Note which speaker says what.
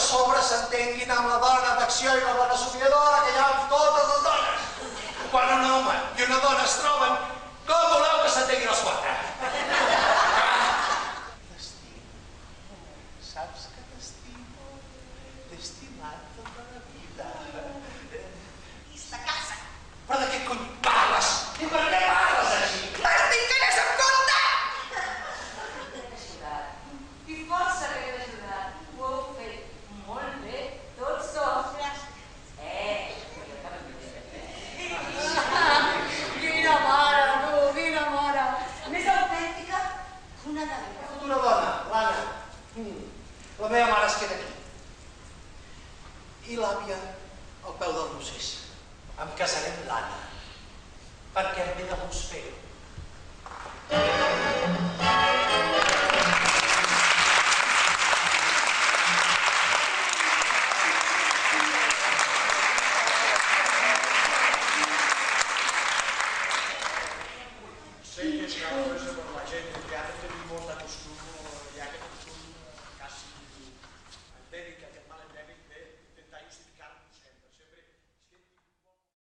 Speaker 1: sobre s'entenguin amb la dona d'acció i la dona somiadora que hi ha amb totes les dones. Quan un home i una dona es troben, com voleu que s'entenguin els quatre? T'estimo. Saps que t'estimo? T'he estimat tota la vida.
Speaker 2: I esta casa.
Speaker 1: Però de què cony parles? I per què parles així?
Speaker 2: M'estic que anés amb compte!
Speaker 3: I força que t'he ajudat. Ho heu fet molt bé, tots dos. Quina mare, tu, quina mare. Més autèntica que una dona.
Speaker 1: La futura dona, l'Anna. La meva mare es queda aquí. I l'àvia al peu del procés. Em casaré amb l'Anna. Perquè em ve de gust fer-ho.